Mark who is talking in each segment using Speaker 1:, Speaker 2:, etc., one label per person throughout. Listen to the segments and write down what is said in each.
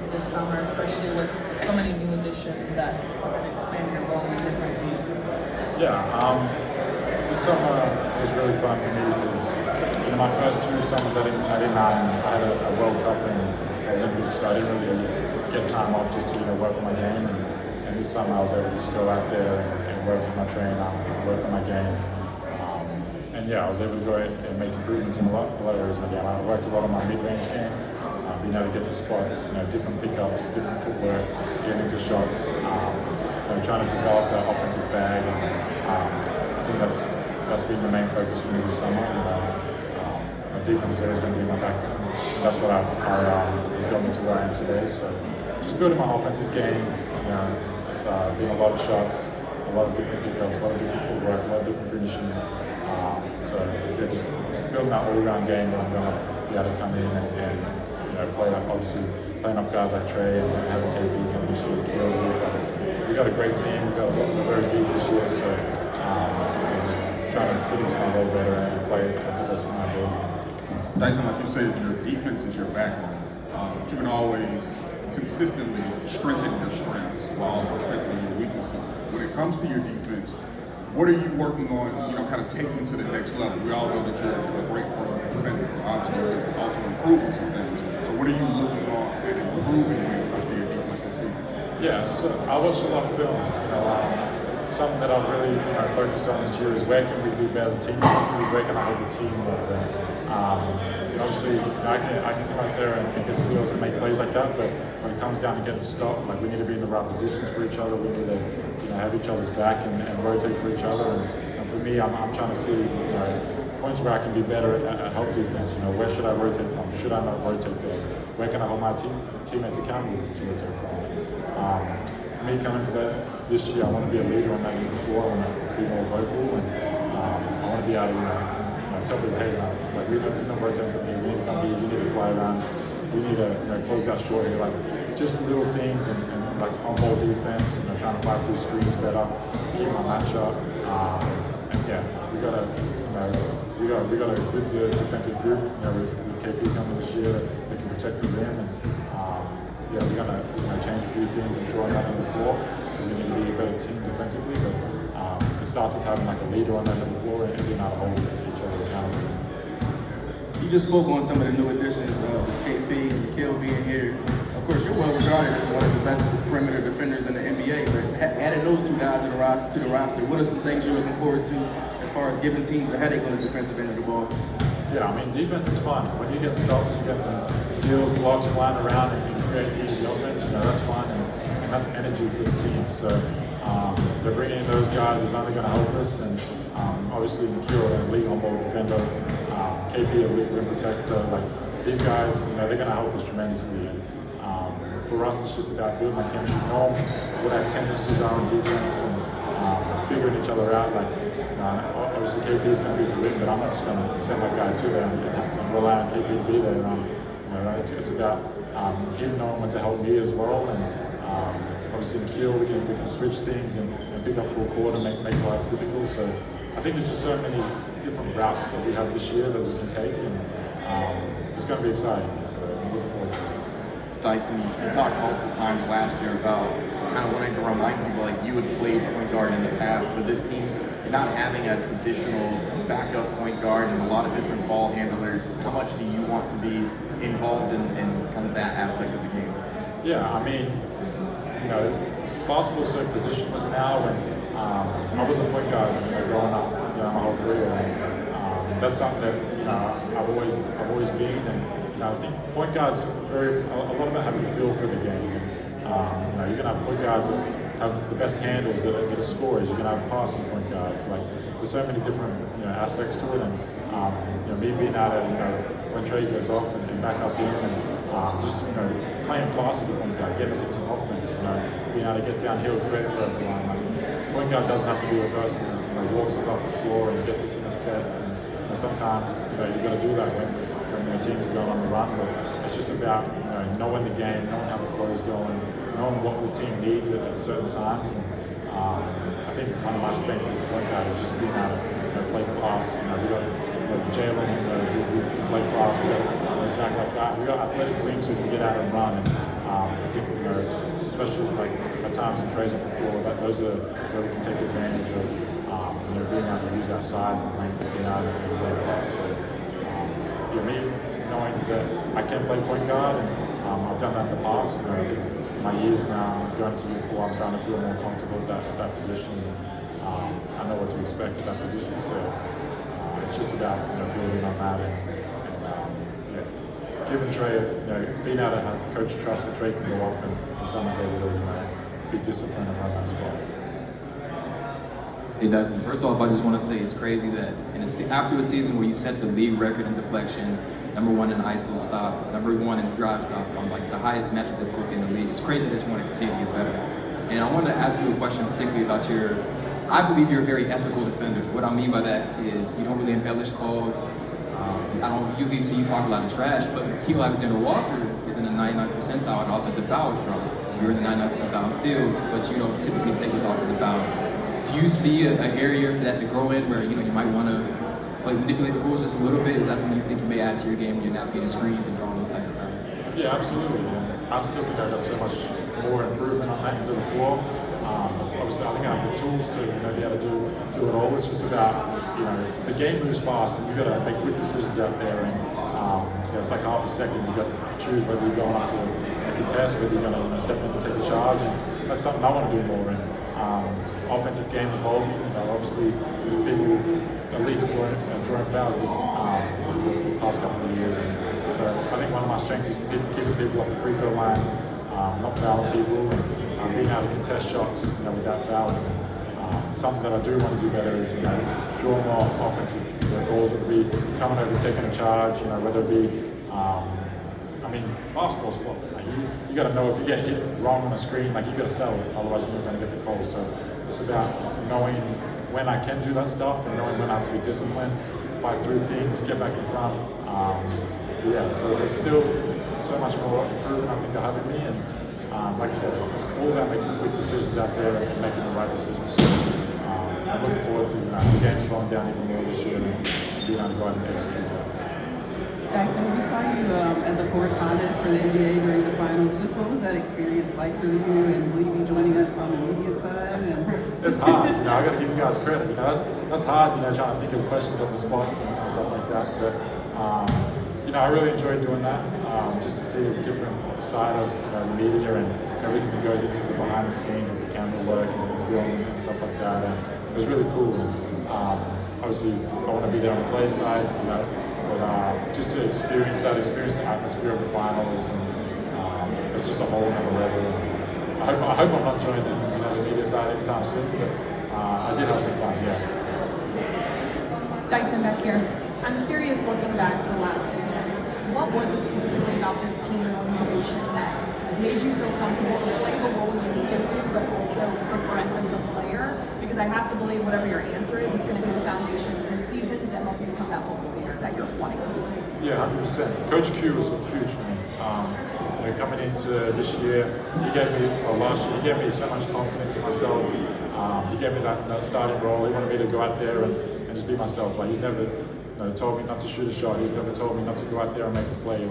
Speaker 1: this summer, especially with so many new additions that are going to expand your role in different ways?
Speaker 2: This summer was really fun for me because my first 2 summers I had a World Cup and Olympics, so I didn't really get time off just to work on my game. And this summer I was able to just go out there and work on my training, work on my game. I was able to go and make improvements in a lot of areas of my game. I worked a lot on my mid-range game, being able to get to spots, different pickups, different footwork, getting into shots, trying to develop that offensive bag. And I think that's been the main focus for me this summer. My defense is always going to be my background. That's what has got me to where I am today. So just building my offensive game. It's been a lot of shots, a lot of different pickups, a lot of different footwork, a lot of different finishing. Just building that all-around game that I'm going to be able to come in and play. Obviously, playing off guys like Trey and having KB come this year, Kill. We've got a great team. We're very deep this year, so just trying to fit into my role better and play at the best of my ability.
Speaker 3: Dyson, like you said, your defense is your backbone. But you can always consistently strengthen your strengths while also strengthening your weaknesses. When it comes to your defense, what are you working on, kind of taking to the next level? We all know that you're a great defender. Obviously, you're also improving some things. So what are you looking on and improving when it comes to your defense this season?
Speaker 2: So I watched a lot of film. Something that I've really focused on this year is where can we be better team defensively, where can I help the team more than obviously I can come out there and get steals and make plays like that, but when it comes down to getting stopped, we need to be in the right positions for each other. We need to have each other's back and rotate for each other. And for me, I'm trying to see points where I can be better at help defense. Where should I rotate from? Should I not rotate there? Where can I hold my teammates accountable to rotate from? For me, coming to this year, I want to be a leader on that unit floor. I want to be more vocal, and I want to be able to tell people, hey, we don't rotate from here. We need to come here. You need to fly around. We need to close out short here. Just little things and on-ball defense. Trying to fight through screens better, keep my matchup. We got a good defensive group. With KP coming this year, they can protect the rim. And we're gonna change a few things and shore that on the floor because we need to be a better team defensively. But it starts with having a leader on that on the floor and being able to hold each other accountable.
Speaker 4: You just spoke on some of the new additions, KP and Kill being here. Of course, you're well regarded as one of the best perimeter defenders in the NBA, but adding those 2 guys to the roster, what are some things you're looking forward to as far as giving teams a headache on the defensive end of the ball?
Speaker 2: Defense is fun. When you get stops, you get steals, blocks flying around, and you create easy offense, that's fun, and that's energy for the team. So they're bringing in those guys is only going to help us, and obviously Nikhil, a lead on-ball defender, KP, a lead rim protector. These guys, they're going to help us tremendously. For us, it's just about building our chemistry, knowing what our tendencies are on defense, and figuring each other out. Obviously, KP is going to be the rim, but I'm not just going to send that guy to there and rely on KP to be there. It's about him knowing when to help me as well, and obviously in Kill we can switch things and pick up full court and make life difficult. So I think there's just so many different routes that we have this year that we can take, and it's going to be exciting. I'm looking forward to it.
Speaker 5: Dyson, you talked multiple times last year about kind of wanting to remind people you had played point guard in the past, but this team not having a traditional backup point guard and a lot of different ball handlers. How much do you want to be involved in kind of that aspect of the game?
Speaker 2: Basketball's so positionless now, and I was a point guard growing up my whole career, and that's something that I've always been, and I think point guards a lot about how you feel for the game. And, you're gonna have point guards that have the best handles, that are scorers. You're gonna have passing point guards. There's so many different aspects to it, and me being able to when Trey goes off and back up in, and just playing fast as a point guard, getting us into offense. Being able to get downhill, create for everyone. Point guard doesn't have to be the person who walks it up the floor and gets us in a set. And sometimes you've got to do that when teams are going on the run. But it's just about knowing the game, knowing how the flow is going, knowing what the team needs at certain times. And I think one of my strengths as a point guard is just being able to play fast. We got Jalen who can play fast. We got Zach like that. We got athletic wings who can get out and run. And I think, especially like at times in trays off the floor, those are where we can take advantage of, being able to use our size and length and being able to play across. So, me knowing that I can play point guard, and I've done that in the past. I think my years now going to year 4, I'm starting to feel more comfortable with that position. I know what to expect at that position. So it's just about building on that and giving Trey, being able to have coach trust that Trey can go off and someone's able to be disciplined and run that spot.
Speaker 6: Hey Dyson, first off, I just want to say it's crazy that after a season where you set the league record in deflections, #1 in ISO stop, #1 in drive stop, on like the highest metric difficulty in the league, it's crazy that you want to continue to get better. And I wanted to ask you a question particularly about I believe you're a very ethical defender. What I mean by that is you don't really embellish calls. I don't usually see you talk a lot of trash, but Keel Alexander-Walker is in the 99th percentile in offensive fouls from. You're in the 99th percentile in steals, but you don't typically take those offensive fouls. Do you see an area for that to grow in where you might want to manipulate the rules just a little bit? Is that something you think you may add to your game when you're navigating screens and drawing those types of fouls?
Speaker 2: Yeah, absolutely. I still think I got so much more improvement on that end of the floor. Obviously, I think I have the tools to be able to do it all. It's just about the game moves fast, and you've got to make quick decisions out there. And it's like half a second. You've got to choose whether you're going up to a contest, whether you're going to step in and take a charge, and that's something I want to do more in. Offensive game involvement. Obviously, there's people elite drawing fouls the past couple of years, and so I think one of my strengths is keeping people off the free throw line, not fouling people, and being able to contest shots without fouling. Something that I do want to do better is draw more offensive goals. Whether it be coming over, taking a charge, whether it be basketball's fun. You got to know if you get hit wrong on a screen, you got to sell it, otherwise you're not going to get the call. So it's about knowing when I can do that stuff and knowing when I have to be disciplined, fight through things, get back in front. So there's still so much more improvement I think I have in me, and like I said, it's all about making quick decisions out there and making the right decisions. So, I'm looking forward to the game slowing down even more this year and being able to go out and execute that.
Speaker 1: Dyson, we saw you as a correspondent for the NBA during the finals. Just what was that experience like for you, and will you be joining us on the media side?
Speaker 2: It's hard. I got to give you guys credit. That's hard. Trying to think of questions on the spot and stuff like that. But I really enjoyed doing that. Just to see a different side of the media and everything that goes into the behind the scenes with the camera work and the film and stuff like that. And it was really cool. Obviously, I want to be there on the play side. But just to experience the atmosphere of the finals, and it's just a whole other level. I hope I'm not joining the media side anytime soon, but I did have some fun, yeah.
Speaker 7: Dyson back here. I'm curious, looking back to last season, what was it specifically about this team and organization that made you so comfortable to play the role you needed to, but also progress as a player? Because I have to believe whatever your answer is, it's going to be the foundation this season to help you become that vocal leader that you're wanting to be.
Speaker 2: Yeah, 100%. Coach Q was huge for me. Coming into this year, last year, he gave me so much confidence in myself. He gave me that starting role. He wanted me to go out there and just be myself. He's never told me not to shoot a shot. He's never told me not to go out there and make the play.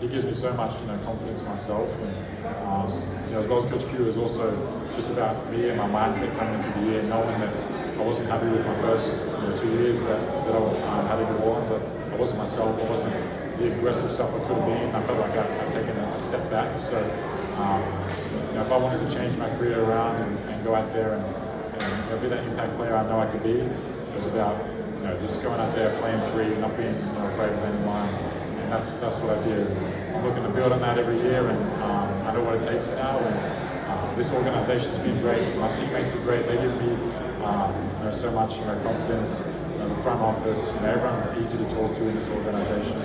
Speaker 2: He gives me so much confidence in myself. And as well as Coach Q is also just about me and my mindset coming into the year, knowing that I wasn't happy with my first 2 years that I had in New Orleans. I wasn't myself. I wasn't the aggressive self I could have been. I felt like I'd taken a step back. So if I wanted to change my career around and go out there and be that impact player I know I could be, it was about just going out there, playing free, not being afraid of anyone. And that's what I did. I'm looking to build on that every year, and I know what it takes now. And this organization's been great. My teammates are great. They give me so much confidence. The front office, everyone's easy to talk to in this organization.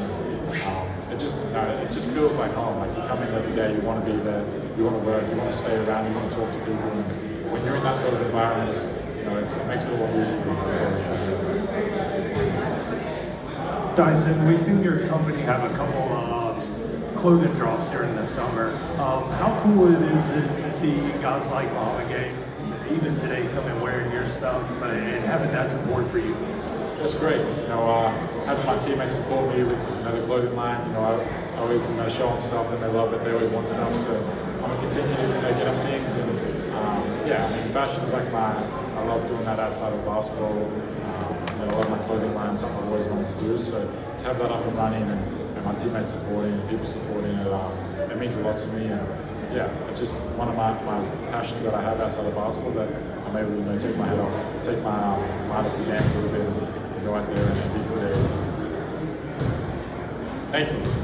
Speaker 2: It just feels like home. You come in every day, you want to be there, you want to work, you want to stay around, you want to talk to people. And when you're in that sort of environment, it makes it a lot easier.
Speaker 8: Dyson, we've seen your company have a couple clothing drops during the summer. How cool is it to see guys like Game, even today, come and wearing your stuff and having that support for you?
Speaker 2: It's great. Having my teammates support me with the clothing line. I always show them stuff and they love it. They always want stuff. So I'm gonna continue to get them things. And fashion's like I love doing that outside of basketball. I love my clothing line. Something I've always wanted to do. So to have that up and running and my teammates supporting and people supporting it, it means a lot to me. And it's just one of my passions that I have outside of basketball that I'm able to take my head off, take my mind off the game a little bit and go out there and be creative. Thank you.